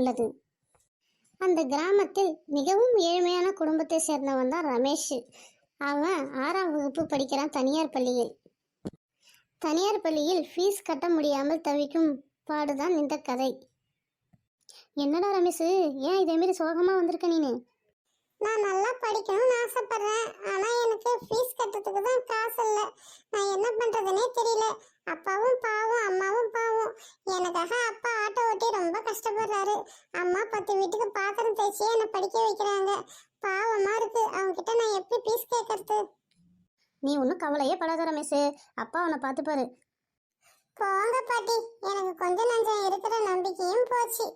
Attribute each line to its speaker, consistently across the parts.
Speaker 1: உள்ளது. அந்த கிராமத்தில் மிகவும் ஏழ்மையான குடும்பத்தை சேர்ந்தவன் தான் ரமேஷ். அவன் 6ஆம் வகுப்பு படிக்கிறான் தனியார் பள்ளியில். தனியார் பள்ளியில் ஃபீஸ் கட்ட முடியாமல் தவிக்கும் பாடுதான் இந்த கதை. என்னடா ரமேஷ், ஏன் இதே மாதிரி சோகமா வந்திருக்க நீனு?
Speaker 2: நான் நல்லா படிக்கணும்னு ஆசைப்படுறேன். ஆனா எனக்கு ஃபீஸ் கட்டுறதுக்கு தான் காசு இல்லை. நான் என்ன பண்றதுன்னே தெரியல. அப்பாவும் பாவம், அம்மாவும் பாவம். எனக்காக அப்பா ஆட்டோ ஓட்டி ரொம்ப கஷ்டப்படுறாரு. அம்மா 10 வீட்டுக்கு பாத்திரம் தேய்ச்சி என்னை படிக்க வைக்கிறாங்க. பாவமா இருக்கு. அவங்க கிட்ட நான் எப்படி ஃபீஸ் கேட்கறது?
Speaker 1: நீ ஒன்றும் கவலையே படாத ரமேஷ், அப்பா அவனை பார்த்துப்பாரு.
Speaker 2: போங்க பாட்டி, எனக்கு கொஞ்சம் நஞ்சம் இருக்கிற நம்பிக்கையும் போச்சு.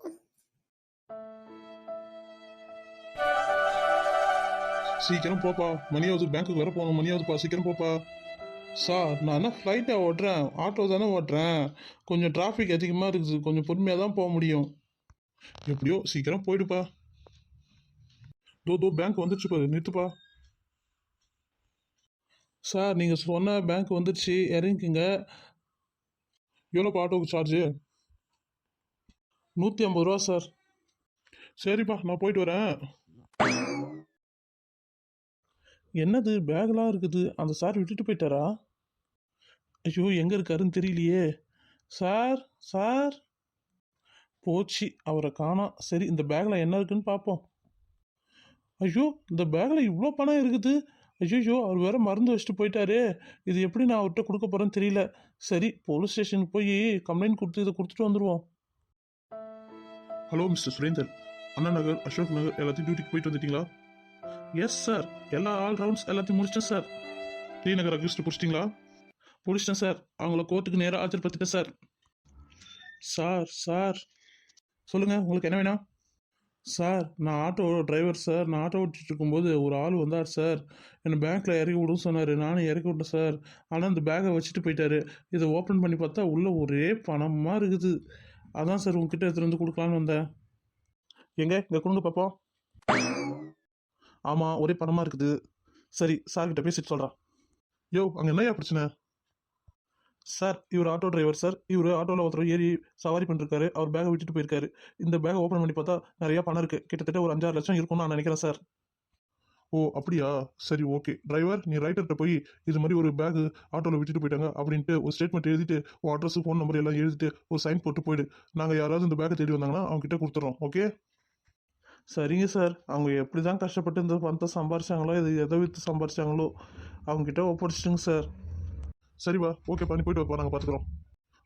Speaker 3: சீக்கிரம் போப்பா, மணியாவது பேங்க்குக்கு வர போகணும். மணியாவதுப்பா, சீக்கிரம் போப்பா. சார், நான் என்ன ஃப்ளைட்டை ஓட்டுறேன், ஆட்டோ தானே ஓட்டுறேன். கொஞ்சம் டிராஃபிக் அதிகமாக இருக்குது, கொஞ்சம் பொறுமையாக தான் போக முடியும். எப்படியோ சீக்கிரம் போயிடுப்பா. தோ பேங்க் வந்துடுச்சு பாரு, நிறுத்துப்பா. சார், நீங்கள் சொன்ன பேங்க் வந்துடுச்சு, இறங்கிக்குங்க. எவ்வளோப்பா ஆட்டோவுக்கு சார்ஜு? 150 ரூபா சார். சரிப்பா, நான் போயிட்டு வரேன். என்னது பேக்லாம் இருக்குது, அந்த சார் விட்டுட்டு போயிட்டாரா? ஐயோ, எங்கே இருக்காருன்னு தெரியலையே. சார் சார், போச்சு, அவரை காணோம். சரி, இந்த பேக்கில் என்ன இருக்குன்னு பார்ப்போம். ஐயோ, இந்த பேக்கில் இவ்வளோ பணம் இருக்குது. ஐயோ, அவர் வேற மருந்து வச்சுட்டு போயிட்டாரு. இது எப்படி நான் அவர்கிட்ட கொடுக்க போகிறேன்னு தெரியல. சரி, போலீஸ் ஸ்டேஷனுக்கு போய் கம்ப்ளைண்ட் கொடுத்து இதை கொடுத்துட்டு வந்துடுவோம். ஹலோ மிஸ்டர் சுரேந்தர், அண்ணா நகர், அசோக் நகர் எல்லாத்தையும் டியூட்டிக்கு போயிட்டு வந்துட்டீங்களா? எஸ் சார், எல்லா ஆல் ரவுண்ட்ஸ் எல்லாத்தையும் முடிச்சிட்டேன் சார். டி நகர் அக்யூஸ்ட் பிடிச்சிட்டிங்களா? பிடிச்சிட்டேன் சார். அவங்கள கோர்ட்டுக்கு நேராக ஆஜர்படுத்திட்டேன் சார். சார் சார் சொல்லுங்கள், உங்களுக்கு என்ன வேணும்? சார், நான் ஆட்டோ டிரைவர் சார். நான் ஆட்டோ ஓட்டிகிட்டு இருக்கும்போது ஒரு ஆள் வந்தார் சார். என்னை பேங்க்கில் இறக்கி விடுன்னு சொன்னார். நானும் இறக்கி விட்டேன் சார். ஆனால் அந்த பேக்கை வச்சுட்டு போயிட்டாரு. இதை ஓப்பன் பண்ணி பார்த்தா உள்ளே ஒரே பணமாக இருக்குது. அதான் சார் உங்ககிட்ட எடுத்துகிட்டு வந்து கொடுக்கலான்னு வந்தேன். இங்கே கொடுங்க பார்ப்போம். ஆமாம், ஒரே பணமாக இருக்குது. சரி, சார்கிட்ட பேசிட்டு சொல்கிறான். யோ, அங்கே என்னையா பிரச்சனை? சார், இவர் ஆட்டோ டிரைவர் சார். இவர் ஆட்டோவில் ஒருத்தர் ஏறி சவாரி பண்ணிருக்காரு. அவர் பேக்கை விட்டுட்டு போயிருக்காரு. இந்த பேக்கை ஓப்பன் பண்ணி பார்த்தா நிறையா பணம் இருக்குது. கிட்டத்தட்ட ஒரு 5-6 லட்சம் இருக்கும்னு நான் நினைக்கிறேன் சார். ஓ, அப்படியா? சரி, ஓகே. டிரைவர், நீ ரைட்டர்கிட்ட போய் இது மாதிரி ஒரு பேகு ஆட்டோவில் விட்டுட்டு போயிட்டாங்க அப்படின்ட்டு ஒரு ஸ்டேட்மெண்ட் எழுதிட்டு உன் அட்ரஸ், ஃபோன் நம்பர் எல்லாம் எழுதிட்டு ஒரு சைன் போட்டு போயிடு. நாங்கள் யாராவது இந்த பேக்கை தேடி வந்தாங்கன்னா அவங்க கிட்ட கொடுத்துறோம். ஓகே? சரிங்க சார். அவங்க எப்படி தான் கஷ்டப்பட்டு இந்த பணத்தை சம்பாரிச்சாங்களோ, இது எதை விற்று சம்பாரிச்சாங்களோ, அவங்ககிட்ட ஒப்படைச்சிட்டுங்க சார். சரிப்பா, ஓகே, பண்ணி போயிட்டு வைப்பா, நாங்கள் பார்த்துக்குறோம்.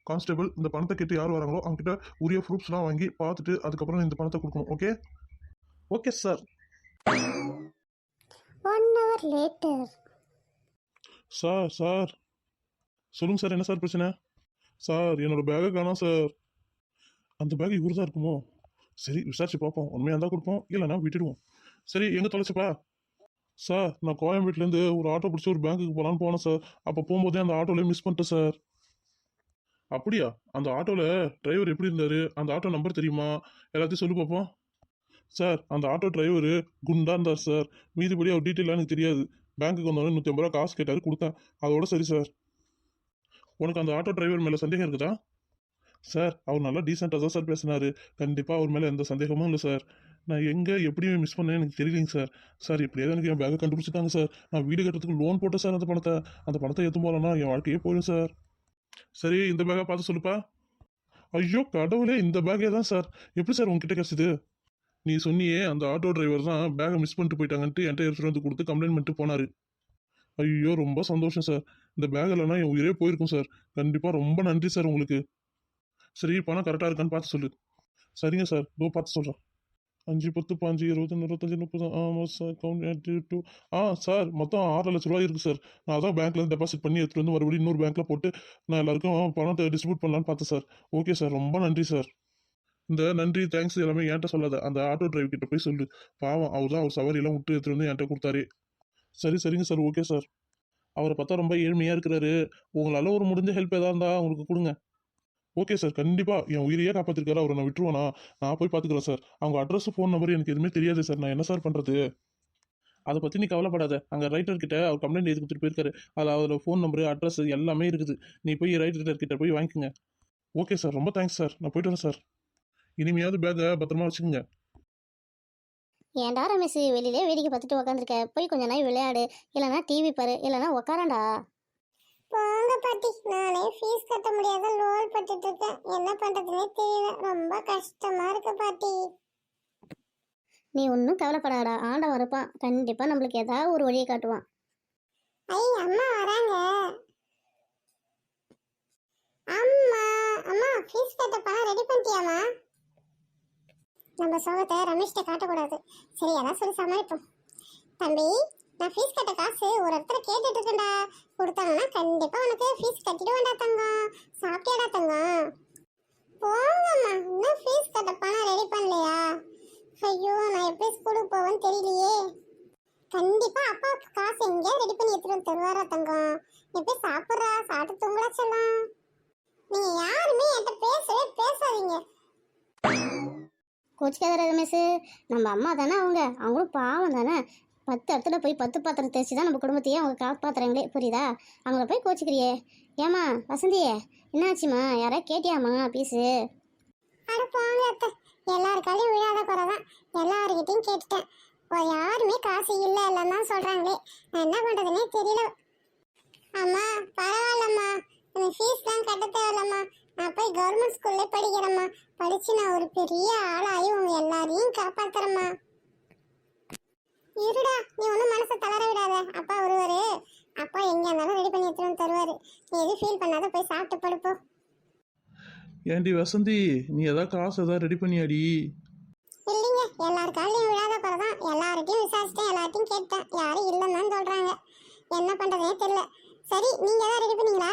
Speaker 3: கான்ஸ்டபிள், இந்த பணத்தை கேட்டு யார் வராங்களோ அவங்ககிட்ட உரிய ப்ரூஃப்ஸ்லாம் வாங்கி பார்த்துட்டு அதுக்கப்புறம் இந்த பணத்தை கொடுக்கணும். Okay? Okay sir.
Speaker 2: 1 hour later.
Speaker 3: Sir sir சொல்லுங்கள் சார், என்ன சார் பிரச்சனை? சார், என்னோட பேக்கை காணோம் சார். அந்த பேக் இவர் தான் இருக்குமோ? சரி, விசாரிச்சு பார்ப்போம். உண்மையாக இருந்தால் கொடுப்போம், இல்லைன்னா விட்டுடுவோம். சரி, எங்கே தொலைச்சப்பா? சார், நான் கோயம்பேட்டிலேருந்து ஒரு ஆட்டோ பிடிச்சி ஒரு பேங்க்குக்கு போகலான்னு போனேன் சார். அப்போ போகும்போதே அந்த ஆட்டோலேயே மிஸ் பண்ணிட்டேன் சார். அப்படியா? அந்த ஆட்டோவில் டிரைவர் எப்படி இருந்தார்? அந்த ஆட்டோ நம்பர் தெரியுமா? எல்லாத்தையும் சொல்லி பார்ப்போம். சார், அந்த ஆட்டோ டிரைவர் குண்டா இருந்தார் சார். மீதிபடி அவர் டீட்டெயிலாக எனக்கு தெரியாது. பேங்க்குக்கு வந்தோடனே 150 ரூபா காசு கேட்டார், கொடுத்தேன். அதோட சரி சார். உனக்கு அந்த ஆட்டோ டிரைவர் மேலே சந்தேகம் இருக்குதா? சார், அவர் நல்லா டீசெண்டாக தான் சார் பேசினார். கண்டிப்பாக அவர் மேலே எந்த சந்தேகமும் இல்லை சார். நான் எங்கே எப்படியுமே மிஸ் பண்ணேன்னு எனக்கு தெரியலைங்க சார். சார், எப்படியாவது எனக்கு என் பேக்கை கண்டுபிடிச்சிட்டாங்க சார். நான் வீடு கட்டுறதுக்கு லோன் போட்டேன் சார். அந்த பணத்தை எடுத்து போகலன்னா என் வாழ்க்கையே போயிடும் சார். சரி, இந்த பேக்கை பார்த்து சொல்லுப்பா. ஐயோ கடவுளே, இந்த பேக்கே தான் சார். எப்படி சார் உங்ககிட்ட கிடச்சிது? நீ சொன்னியே அந்த ஆட்டோ டிரைவர் தான் பேக்கை மிஸ் பண்ணிட்டு போயிட்டாங்கன்ட்டு என்கிட்ட எடுத்துகிட்டு வந்து கொடுத்து கம்ப்ளைண்ட் பண்ணிட்டு போனார். ஐயோ, ரொம்ப சந்தோஷம் சார். இந்த பேக் இல்லைனா என் உயிரே போயிருக்கும் சார். கண்டிப்பாக ரொம்ப நன்றி சார் உங்களுக்கு. சரி, பணம் கரெக்டாக இருக்கான்னு பார்த்து சொல்லு. சரிங்க சார், பார்த்து சொல்கிறேன். 5, 10, 15, 20, 25, 30. ஆமாம் சார், கவுண்ட் 2. சார், மொத்தம் 6 லட்ச ரூபா இருக்குது சார். நான் அதான் பேங்க்கில் டெபாசிட் பண்ணி எடுத்துகிட்டு வந்து மறுபடியும் இன்னொரு பேங்க்கில் போட்டு நான் எல்லாருக்கும் பணத்தை டிஸ்ட்ரிபியூட் பண்ணலான்னு பார்த்தேன் சார். ஓகே சார், ரொம்ப நன்றி சார். இந்த நன்றி, தேங்க்ஸ் எல்லாமே என்கிட்ட சொல்லாத, அந்த ஆட்டோ டிரைவர் கிட்ட போய் சொல்லு. பாவம், அவர் தான் அவர் சவாரியெல்லாம் விட்டு எடுத்துகிட்டு வந்து என்கிட்ட கொடுத்தாரு. சரிங்க சார், ஓகே சார். அவரை பார்த்தா ரொம்ப ஏழ்மையாக இருக்கிறாரு. உங்களால் ஒரு முடிஞ்ச ஹெல்ப் எதாவது இருந்தால் அவங்களுக்கு கொடுங்க. ஓகே சார், கண்டிப்பாக என் உயிரையே காப்பாற்றிருக்காரு. அவரை நான் விட்டுருவேனா? நான் போய் பார்த்துக்குறேன் சார். அவங்க அட்ரஸ், ஃபோன் நம்பர் எனக்கு எதுவுமே தெரியாது சார். நான் என்ன சார் பண்ணுறது? அதை பற்றி நீ கவலைப்படாத. அங்கே ரைட்டர்கிட்ட அவர் கம்ப்ளைண்ட் எழுதி கொடுத்துட்டு போயிருக்காரு. அதில் ஃபோன் நம்பரு, அட்ரஸ் எல்லாமே இருக்குது. நீ போய் ரைட்டர்கிட்ட போய் வாங்கிக்கோங்க. ஓகே சார், ரொம்ப தேங்க்ஸ் சார். நான் போயிட்டு வரேன் சார். இனிமையாவது பேக்கை பத்திரமா வச்சுக்கோங்க.
Speaker 1: ஏன்டா ரமேஷ் வெளியிலே வேடிக்கை பார்த்துட்டு உக்காந்துருக்க, போய் கொஞ்ச நாள் விளையாடு, இல்லைன்னா டிவி பாரு, இல்லைன்னா உக்காரண்டா.
Speaker 2: போங்க பாட்டி, நானே ஃபீஸ் கட்ட முடியாத லோல் பட்டுட்டு இருக்கேன். என்ன பண்றதுன்னே தெரியல, ரொம்ப கஷ்டமா இருக்கு பாட்டி.
Speaker 1: நீ ஒன்றும் கவலைப்படாடா, ஆண்டவன் இருப்பான், கண்டிப்பா நம்மளுக்கு ஏதாவது ஒரு வழியை காட்டுவான்.
Speaker 2: ஐ, அம்மா வராங்க. அம்மா, அம்மா ஃபீஸ் கட்ட பணம் ரெடி பண்ணிட்டியாமா? நம்ம சோகத்தை ரமேஷ்ட காட்டக்கூடாது. சரி, அதான் சொல்லி சமாளிப்போம். தம்பி, நான் ஃபீஸ் கட்ட காசு ஒரு இடத்துல கேட்டுட்டு இருக்கேன்டா. கொடுத்தாங்கன்னா கண்டிப்பா உனக்கு ஃபீஸ் கட்டிடுவேன்டா தங்கம். சாப்பிட்டியாடா தங்கம்? போங்கம்மா, இன்னும் ஃபீஸ் கட்ட பணம் ரெடி பண்ணலையா? ஐயோ, நான் எப்படி ஸ்கூலுக்கு போவேன்னு தெரியலையே. கண்டிப்பா அப்பாவுக்கு காசு எங்கேயா ரெடி பண்ணி எடுத்துட்டு வந்து தருவாரா தங்கம்? நீ போய் சாப்பிட்றா, சாப்பிட்டு தூங்கலா செல்லம். நீங்க யாருமே என்கிட்ட பேசவே பேசாதீங்க.
Speaker 1: கோச்சிக்காத ரமேஷ், நம்ம அம்மா தானே அவங்களும் பாவம் தானே. 10 இடத்துல போய் 10 பாத்திரம் தேய்ச்சி தான் நம்ம குடும்பத்தையே அவங்க காப்பாத்துறாங்களே, புரியுதா? அவங்கள போய் கோச்சிக்கிறியே. ஏமா வசந்தியே, என்னாச்சுமா? யாரா கேட்டியாமா பீஸு?
Speaker 2: அட போங்க அத்தை, எல்லாருக்காலையும் விழாத குறைதான். எல்லாருக்கிட்டையும் கேட்டுட்டேன். யாருமே காசு இல்லை இல்லைன்னு தான் சொல்றாங்களே. நான் என்ன பண்றதுன்னே தெரியல. அம்மா பரவாயில்லம்மா, எனக்கு ஃபீஸ் தான் கட்ட தேவையில்லம்மா. நான் போய் கவர்மெண்ட் ஸ்கூல்ல படிக்கிறேம்மா. படிச்சு நான் ஒரு பெரிய ஆளாகி உங்க எல்லாரையும் காப்பாத்துறேம்மா. இருடா, நீ ஒன்றும் மனசை தளர விடாத. அப்பா வருவாரு, அப்பா எங்க இருந்தாலும் ரெடி பண்ணி எடுத்துட்டு வந்து தருவாரு. நீ எதுவும் ஃபீல் பண்ணாத, போய் சாப்பிட்டு படுப்போ.
Speaker 3: ஏண்டி வசந்தி, நீ ஏதாவது காசு ஏதாவது ரெடி பண்ணியாடி?
Speaker 2: இல்லைங்க, எல்லார் காலையும் விழாத குறைதான். எல்லார்கிட்டையும் விசாரிச்சிட்டேன், எல்லார்ட்டையும் கேட்டேன். யாரும் இல்லைன்னு தான் சொல்றாங்க. என்ன பண்றதுனே தெரியல. சரி, நீங்க ஏதாவது ரெடி பண்ணீங்களா?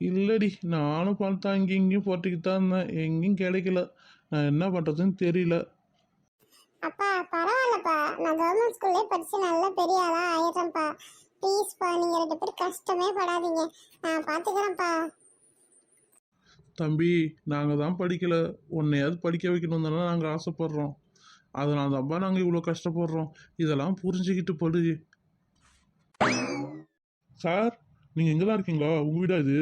Speaker 3: இல்லடி, நானும் பார்த்தா இங்கேயும் இங்கேயும் போட்டுக்கிட்டு தான் இருந்தேன், எங்கேயும் கிடைக்கல. நான் என்ன பண்ணுறதுன்னு தெரியல.
Speaker 2: அப்பா பரவாயில்லப்பா, நான் கவர்மெண்ட் ஸ்கூல்லே படிச்சு நல்ல பெரிய ஆளா ஆயிடுறேன்ப்பா. ப்ளீஸ்ப்பா, நீங்க 2 பேரும் கஷ்டமே படாதீங்க, நான் பாத்துக்கிறேன்ப்பா.
Speaker 3: தம்பி, நாங்கள் தான் படிக்கல, உன்னையாவது படிக்க வைக்கணும் தானே நாங்கள் ஆசைப்படுறோம். அதனால தான்ப்பா நாங்கள் இவ்வளோ கஷ்டப்படுறோம். இதெல்லாம் புரிஞ்சுக்கிட்டு படு. சார், நீங்கள் எங்கே தான் இருக்கீங்களா? உங்கள் வீடா இது?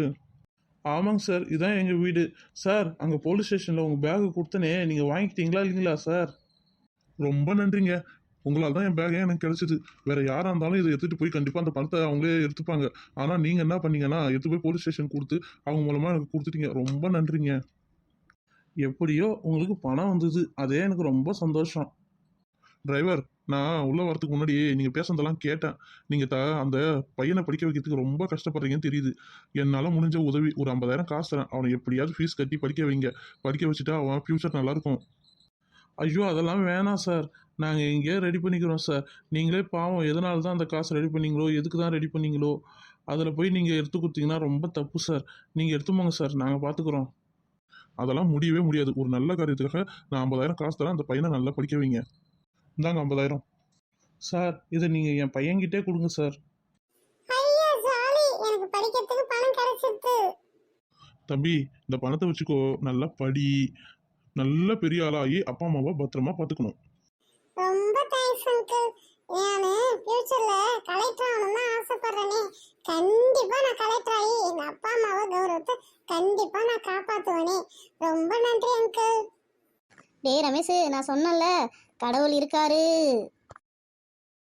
Speaker 3: ஆமாங்க சார், இதுதான் எங்கள் வீடு. சார், அங்கே போலீஸ் ஸ்டேஷனில் உங்கள் பேகு கொடுத்தனே, நீங்கள் வாங்கிக்கிட்டீங்களா இல்லைங்களா சார்? ரொம்ப நன்றிங்க, உங்களால் தான் என் பேக்கே எனக்கு கிடைச்சிது. வேற யாராக இருந்தாலும் இதை எடுத்துகிட்டு போய் கண்டிப்பாக அந்த பணத்தை அவங்களே எடுத்துப்பாங்க. ஆனால் நீங்கள் என்ன பண்ணீங்கன்னா, எடுத்து போய் போலீஸ் ஸ்டேஷன் கொடுத்து அவங்க மூலமாக எனக்கு கொடுத்துட்டீங்க. ரொம்ப நன்றிங்க. எப்படியோ உங்களுக்கு பணம் வந்தது, அதே எனக்கு ரொம்ப சந்தோஷம். டிரைவர், நான் உள்ளே வரதுக்கு முன்னாடி நீங்கள் பேசுனதெல்லாம் கேட்டேன். நீங்கள் அந்த பையனை படிக்க வைக்கிறதுக்கு ரொம்ப கஷ்டப்படுறீங்கன்னு தெரியுது. என்னால் முடிஞ்ச உதவி ஒரு 50,000 காசு தரேன். அவனை எப்படியாவது ஃபீஸ் கட்டி படிக்க வைங்க. படிக்க வச்சுட்டா அவன் ஃப்யூச்சர் நல்லாயிருக்கும். ஐயோ, அதெல்லாம் வேணாம் சார், நாங்கள் இங்கேயே ரெடி பண்ணிக்கிறோம் சார். நீங்களே பாவம், எதனால தான் அந்த காசை ரெடி பண்ணீங்களோ, எதுக்கு தான் ரெடி பண்ணீங்களோ, அதில் போய் நீங்கள் எடுத்து கொடுத்தீங்கன்னா ரொம்ப தப்பு சார். நீங்கள் எடுத்து போங்க சார், நாங்கள் பார்த்துக்குறோம். அதெல்லாம் முடியவே முடியாது. ஒரு நல்ல காரியத்துக்காக நான் 50,000 காசு தரேன். அந்த பையனை நல்லா படிக்க வைங்க. இந்தாங்க 50,000 சார். இதை நீங்கள் என் பையன்கிட்டே கொடுங்க சார்.
Speaker 2: ஐயா ஜாலி, எனக்கு படிக்கிறதுக்கு பணம் கிடைச்சிருது.
Speaker 3: தம்பி, இந்த பணத்தை வச்சுக்கோ, நல்லா படி, நல்ல பெரிய ஆளாகி அப்பா அம்மாவை பத்திரமா பார்த்துக்கணும்.
Speaker 2: ரொம்ப தேங்க்ஸ் அங்கிள். நானு ஃபியூச்சர்ல கலெக்டர் ஆகணும்னு ஆசைப்படுறேனே. கண்டிப்பா நான் கலெக்டர் ஆகி எங்க அப்பா அம்மாவை கௌரவத்தை கண்டிப்பா நான் காப்பாத்துவேனே. ரொம்ப நன்றி அங்கிள்.
Speaker 1: டேய் ரமேஷ், நான் சொன்னேன்ல, கடவுள் இருக்காரு.